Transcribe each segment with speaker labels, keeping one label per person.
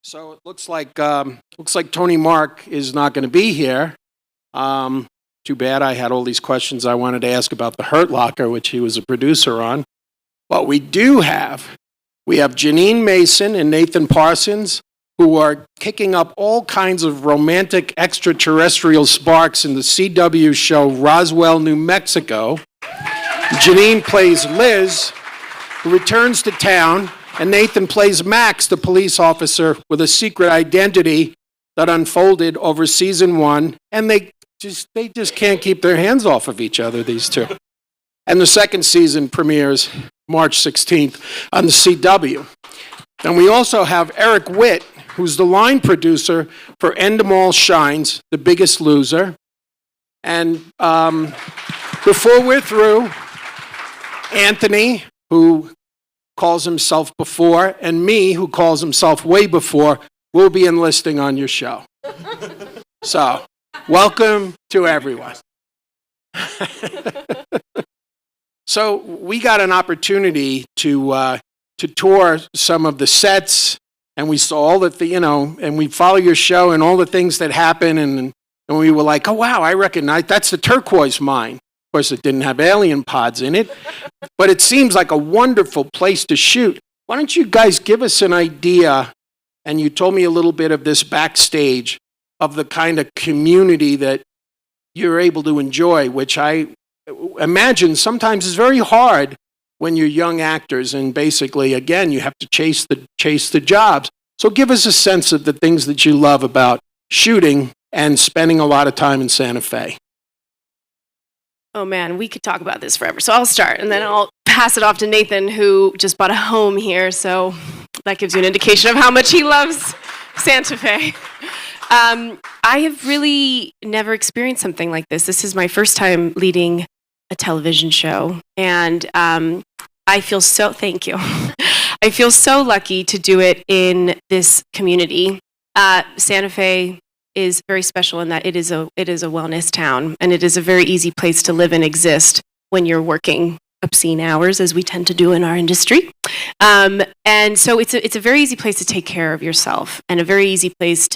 Speaker 1: So it looks like Tony Mark is not going to be here. Too bad. I had all these questions I wanted to ask about the Hurt Locker, which he was a producer on. But we have Janine Mason and Nathan Parsons, who are kicking up all kinds of romantic extraterrestrial sparks in the CW show Roswell, New Mexico. Janine plays Liz, who returns to town, and Nathan plays Max, the police officer with a secret identity that unfolded over season 1, and they just can't keep their hands off of each other, these two. And the second season premieres March 16th on the CW. And we also have Eric Witt, who's the line producer for Endemol Shines, The Biggest Loser. And before we're through, Anthony, who calls himself Before, and me, who calls himself Way Before, will be enlisting on your show. So, welcome to everyone. So, we got an opportunity to tour some of the sets, and we saw all and we follow your show and all the things that happen, and we were like, oh wow, I recognize, that's the turquoise mine. Of course, it didn't have alien pods in it, but it seems like a wonderful place to shoot. Why don't you guys give us an idea, and you told me a little bit of this backstage, of the kind of community that you're able to enjoy, which I imagine sometimes is very hard when you're young actors, and basically, again, you have to chase the jobs. So give us a sense of the things that you love about shooting and spending a lot of time in Santa Fe.
Speaker 2: Oh man, we could talk about this forever. So I'll start, and then I'll pass it off to Nathan, who just bought a home here, so that gives you an indication of how much he loves Santa Fe. I have really never experienced something like this. This is my first time leading a television show, and I feel so, thank you. I feel so lucky to do it in this community. Santa Fe is very special in that it is a wellness town, and it is a very easy place to live and exist when you're working obscene hours, as we tend to do in our industry. And so it's a very easy place to take care of yourself, and a very easy place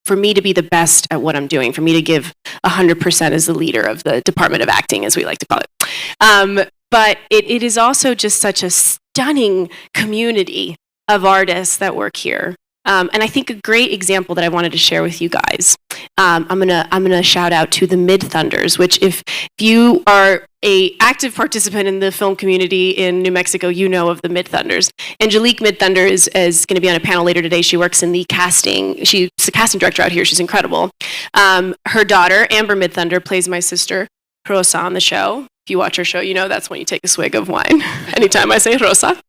Speaker 2: for me to be the best at what I'm doing, for me to give 100% as the leader of the Department of Acting, as we like to call it. But it is also just such a stunning community of artists that work here. And I think a great example that I wanted to share with you guys, I'm gonna shout out to the Mid Thunders, which if you are a active participant in the film community in New Mexico, you know of the Mid Thunders. Angelique Mid Thunder is going to be on a panel later today. She works in the casting. She's the casting director out here. She's incredible. Her daughter, Amber Mid Thunder, plays my sister, Rosa, on the show. If you watch her show, you know that's when you take a swig of wine. Anytime I say Rosa.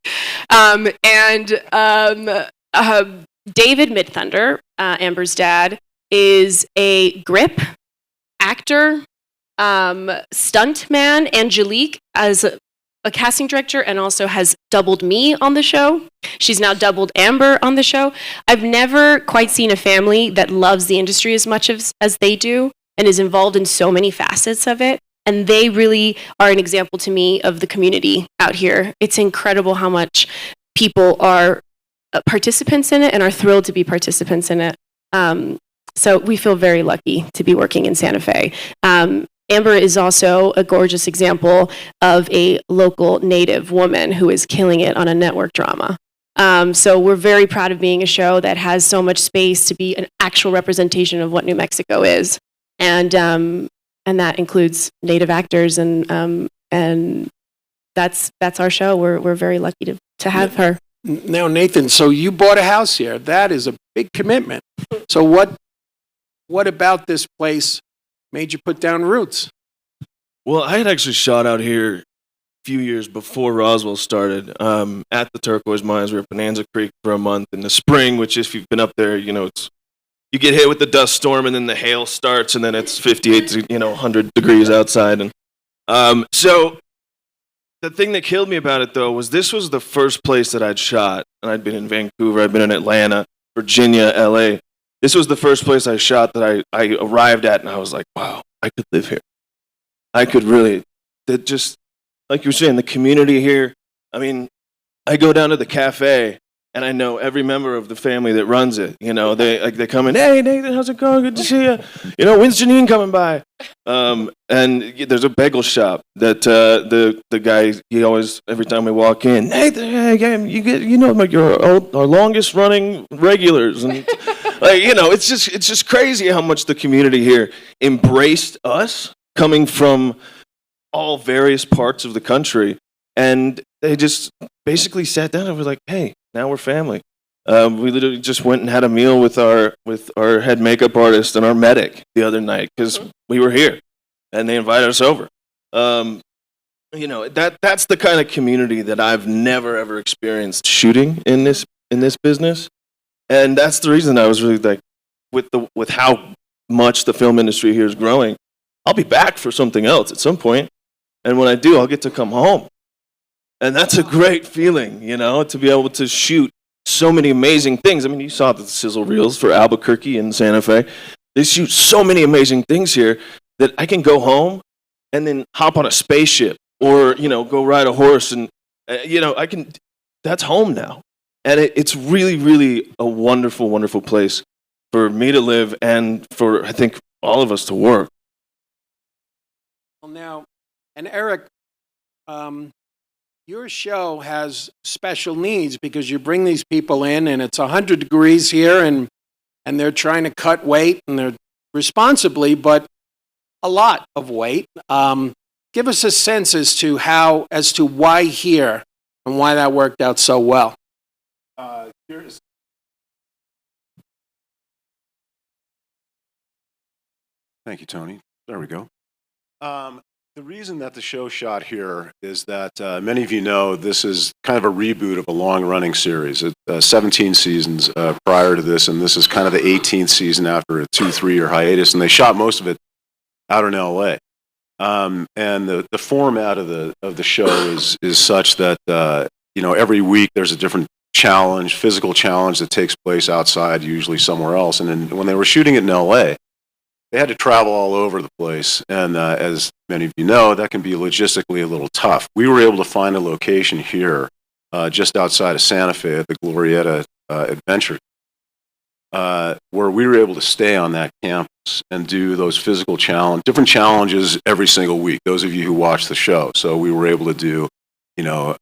Speaker 2: David Mid Thunder, Amber's dad, is a grip actor, stunt man. Angelique as a casting director, and also has doubled me on the show. She's now doubled Amber on the show. I've never quite seen a family that loves the industry as much as they do, and is involved in so many facets of it. And they really are an example to me of the community out here. It's incredible how much people are participants in it and are thrilled to be participants in it. So we feel very lucky to be working in Santa Fe. Amber is also a gorgeous example of a local Native woman who is killing it on a network drama. So we're very proud of being a show that has so much space to be an actual representation of what New Mexico is. And that includes Native actors, and that's our show. We're very lucky to have her.
Speaker 1: Now, Nathan, so you bought a house here. That is a big commitment. So what about this place made you put down roots?
Speaker 3: Well, I had actually shot out here a few years before Roswell started, at the Turquoise Mines. We were at Bonanza Creek for a month in the spring, which if you've been up there, you know, you get hit with the dust storm, and then the hail starts, and then it's 58 to 100 degrees outside. And so the thing that killed me about it, though, was this was the first place that I'd shot. And I'd been in Vancouver, I'd been in Atlanta, Virginia, LA. This was the first place I shot that I arrived at, and I was like, wow, I could live here. I could really, just like you were saying, the community here. I mean, I go down to the cafe, and I know every member of the family that runs it. You know, they come in, hey Nathan, how's it going? Good to see you. You know, when's Janine coming by? And there's a bagel shop that the guy, he always, every time we walk in, Nathan, hey, you know, like our longest running regulars, and like, you know, it's just crazy how much the community here embraced us coming from all various parts of the country, and they just basically sat down and were like, hey, now we're family. We literally just went and had a meal with our head makeup artist and our medic the other night because we were here, and they invited us over. You know, that's the kind of community that I've never ever experienced shooting in this business, and that's the reason I was really like, with how much the film industry here is growing, I'll be back for something else at some point, and when I do, I'll get to come home. And that's a great feeling, you know, to be able to shoot so many amazing things. I mean, you saw the sizzle reels for Albuquerque and Santa Fe. They shoot so many amazing things here that I can go home and then hop on a spaceship or, you know, go ride a horse and, you know, that's home now. And it's really, really a wonderful, wonderful place for me to live and for, I think, all of us to work.
Speaker 1: Well, now, and Eric, your show has special needs because you bring these people in and it's 100 degrees here and they're trying to cut weight and they're responsibly, but a lot of weight. Give us a sense as to why here and why that worked out so well.
Speaker 4: Thank you, Tony. There we go. The reason that the show shot here is that many of you know this is kind of a reboot of a long-running series. 17 seasons prior to this, and this is kind of the 18th season after a 2-3-year hiatus, and they shot most of it out in L.A. And the format of the show is such that you know, every week there's a different challenge, physical challenge that takes place outside, usually somewhere else. And then when they were shooting it in L.A., they had to travel all over the place, and as many of you know, that can be logistically a little tough. We were able to find a location here, just outside of Santa Fe at the Glorieta Adventure, where we were able to stay on that campus and do those physical different challenges every single week, those of you who watch the show. So we were able to do, you know,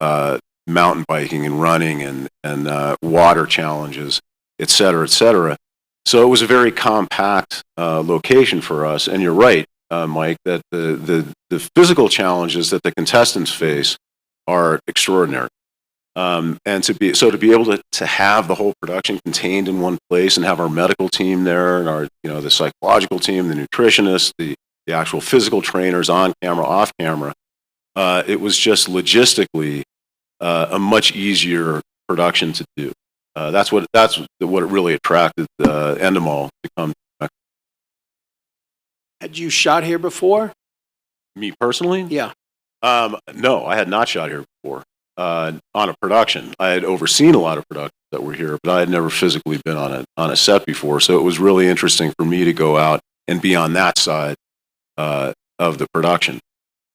Speaker 4: mountain biking and running and water challenges, et cetera, et cetera. So it was a very compact location for us, and you're right, Mike, that the physical challenges that the contestants face are extraordinary. And to be able to have the whole production contained in one place and have our medical team there and our, you know, the psychological team, the nutritionists, the actual physical trainers on camera, off camera, it was just logistically a much easier production to do. That's what it really attracted Endemol to come.
Speaker 1: Had you shot here before?
Speaker 4: Me personally?
Speaker 1: Yeah.
Speaker 4: No, I had not shot here before on a production. I had overseen a lot of productions that were here, but I had never physically been on a set before. So it was really interesting for me to go out and be on that side of the production.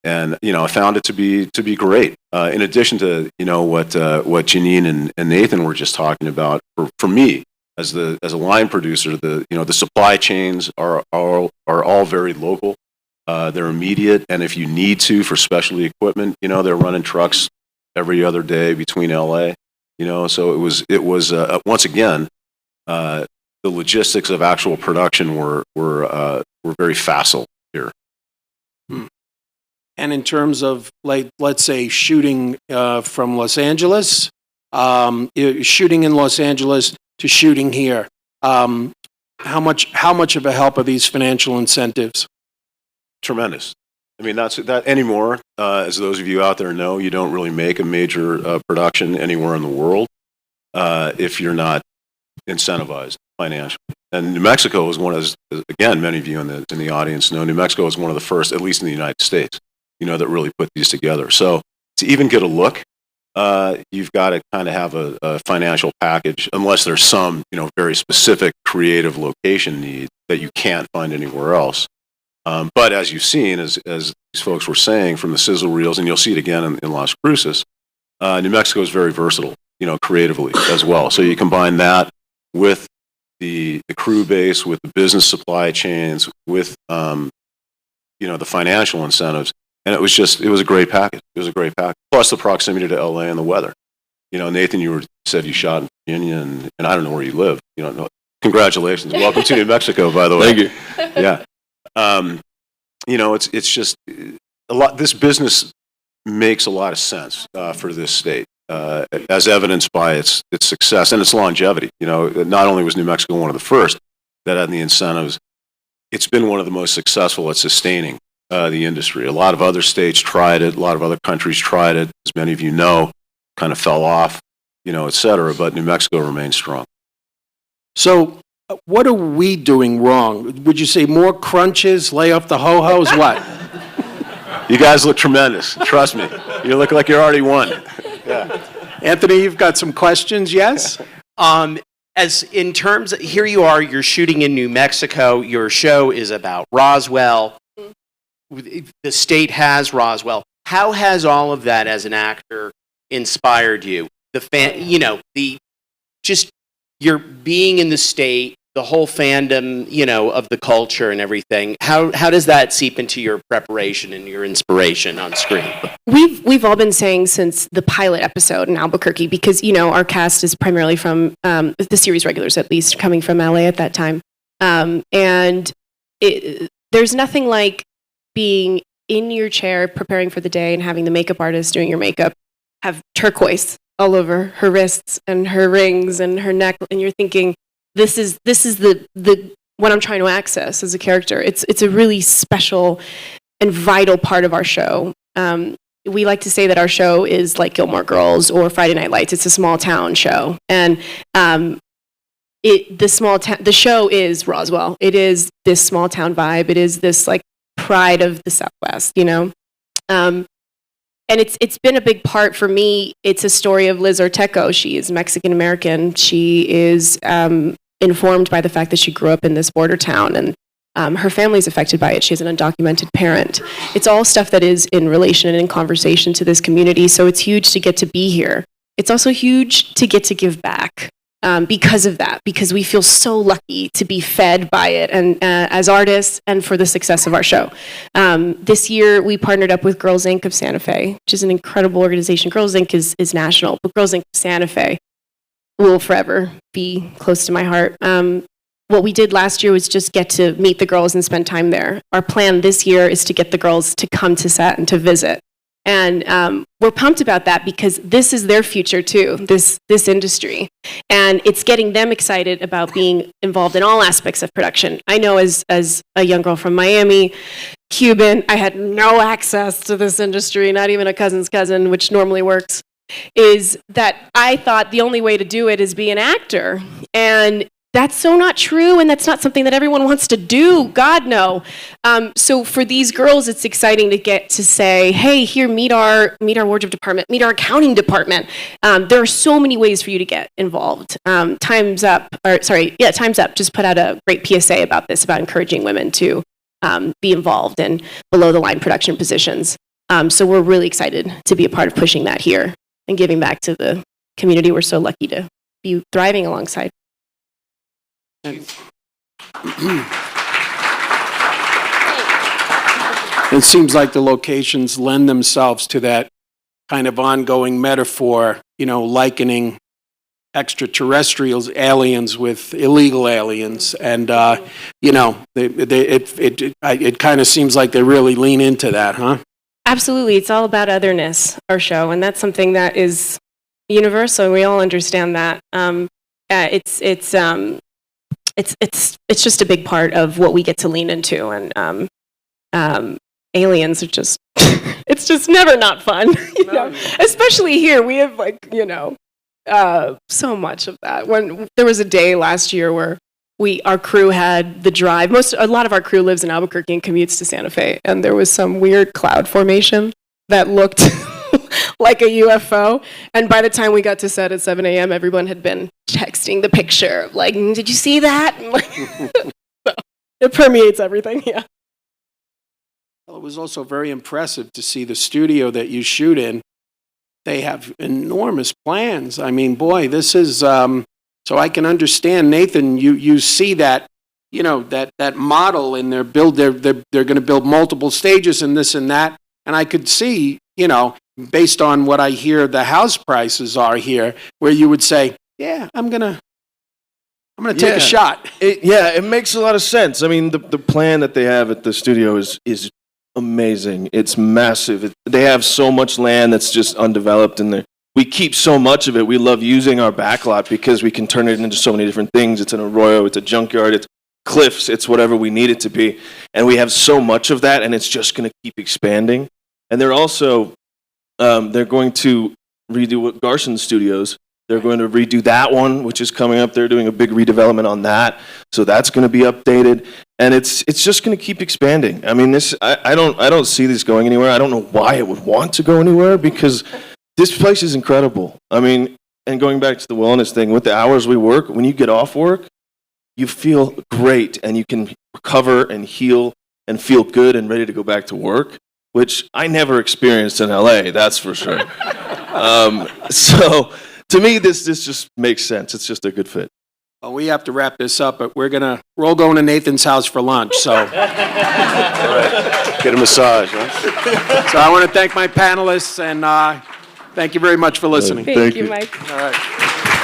Speaker 4: And, you know, I found it to be great. In addition to, you know, what Janine and Nathan were just talking about, for me as a line producer, the supply chains are all very local. They're immediate, and if you need to for specialty equipment, you know, they're running trucks every other day between LA. You know, so it was once again, the logistics of actual production were very facile here.
Speaker 1: And in terms of, like, let's say shooting from Los Angeles, shooting in Los Angeles to shooting here, how much of a help are these financial incentives?
Speaker 4: Tremendous. I mean, that anymore, as those of you out there know, you don't really make a major production anywhere in the world if you're not incentivized financially. And New Mexico is one of, again, many of you in the audience know, New Mexico is one of the first, at least in the United States, you know, that really put these together. So to even get a look, you've got to kind of have a financial package, unless there's some, you know, very specific creative location need that you can't find anywhere else. But as you've seen, as these folks were saying from the sizzle reels, and you'll see it again in Las Cruces, New Mexico is very versatile. creatively as well. So you combine that with the crew base, with the business supply chains, with the financial incentives, and it was a great package. It was a great package. Plus the proximity to LA and the weather. Nathan, said you shot in Virginia, and I don't know where you live. No, congratulations. Welcome to New Mexico, by the way.
Speaker 3: Thank you.
Speaker 4: Yeah. It's just a lot. This business makes a lot of sense for this state, as evidenced by its success and its longevity. Not only was New Mexico one of the first that had the incentives, it's been one of the most successful at sustaining the industry. A lot of other states tried it. A lot of other countries tried it. As many of you know, kind of fell off, et cetera. But New Mexico remains strong.
Speaker 1: So what are we doing wrong? Would you say more crunches, lay off the ho-hos, what?
Speaker 4: You guys look tremendous. Trust me. You look like you're already won. Yeah.
Speaker 1: Anthony, you've got some questions, yes?
Speaker 5: As in terms, here you are, you're shooting in New Mexico. Your show is about Roswell. The state has Roswell. How has all of that as an actor inspired you? Just you're being in the state, the whole fandom, of the culture and everything. How does that seep into your preparation and your inspiration on screen?
Speaker 2: We've all been saying since the pilot episode in Albuquerque, because our cast is primarily from the series regulars, at least coming from LA at that time, and there's nothing like being in your chair preparing for the day and having the makeup artist doing your makeup have turquoise all over her wrists and her rings and her neck, and you're thinking, this is the what I'm trying to access as a character. It's a really special and vital part of our show. We like to say that our show is like Gilmore Girls or Friday Night Lights. It's a small town show, and the show is Roswell. It is this small town vibe. It is this like pride of the Southwest, and it's been a big part for me. It's a story of Liz Orteco. She is Mexican American. She is informed by the fact that she grew up in this border town, and her family's affected by it. She has an undocumented parent. It's all stuff that is in relation and in conversation to this community, so it's huge to get to be here. It's also huge to get to give back because of that, because we feel so lucky to be fed by it, and as artists, and for the success of our show. This year, we partnered up with Girls Inc. of Santa Fe, which is an incredible organization. Girls Inc. is national, but Girls Inc. of Santa Fe will forever be close to my heart. What we did last year was just get to meet the girls and spend time there. Our plan this year is to get the girls to come to set and to visit. And we're pumped about that because this is their future too, this industry. And it's getting them excited about being involved in all aspects of production. I know as a young girl from Miami, Cuban, I had no access to this industry, not even a cousin's cousin, which normally works, is that I thought the only way to do it is be an actor. And that's so not true, and that's not something that everyone wants to do. God, no. So for these girls, it's exciting to get to say, hey, here, meet our wardrobe department, meet our accounting department. There are so many ways for you to get involved. Time's Up just put out a great PSA about this, about encouraging women to be involved in below-the-line production positions. So we're really excited to be a part of pushing that here and giving back to the community we're so lucky to be thriving alongside.
Speaker 1: It seems like the locations lend themselves to that kind of ongoing metaphor, likening extraterrestrials, aliens with illegal aliens. And, it kind of seems like they really lean into that, huh?
Speaker 2: Absolutely. It's all about otherness, our show. And that's something that is universal. We all understand that. It's just a big part of what we get to lean into, and aliens are just it's just never not fun, especially here. We have so much of that. When there was a day last year where our crew had the drive. A lot of our crew lives in Albuquerque and commutes to Santa Fe, and there was some weird cloud formation that looked like a UFO. And by the time we got to set at 7 a.m., everyone had been texting the picture. Like, did you see that? So, it permeates everything, yeah.
Speaker 1: Well, it was also very impressive to see the studio that you shoot in they have enormous plans. I mean, boy, this is, so I can understand, Nathan, you see that, you know, that model in their build, they're going to build multiple stages and this and that. And I could see, you know, based on what I hear the house prices are here, where you would say, yeah, I'm going to take
Speaker 3: Yeah.
Speaker 1: a shot.
Speaker 3: It makes a lot of sense. I mean, the plan that they have at the studio is amazing. It's massive. They have so much land that's just undeveloped, and we keep so much of it. We love using our backlot because we can turn it into so many different things. It's an arroyo, it's a junkyard, it's cliffs, it's whatever we need it to be. And we have so much of that, and it's just going to keep expanding. And they're also, they're going to redo Garson Studios. They're going to redo that one, which is coming up. They're doing a big redevelopment on that, so that's going to be updated, and it's just going to keep expanding. I mean, I don't see this going anywhere. I don't know why it would want to go anywhere because this place is incredible. I mean, and going back to the wellness thing, with the hours we work, when you get off work, you feel great, and you can recover and heal and feel good and ready to go back to work, which I never experienced in LA. That's for sure. So. To me, this just makes sense. It's just a good fit.
Speaker 1: Well, we have to wrap this up, but we're all going to Nathan's house for lunch, so.
Speaker 4: Get a massage, huh?
Speaker 1: So I want to thank my panelists, and thank you very much for listening.
Speaker 3: Thank
Speaker 2: Thank you,
Speaker 3: you.
Speaker 2: Mike.
Speaker 1: All right.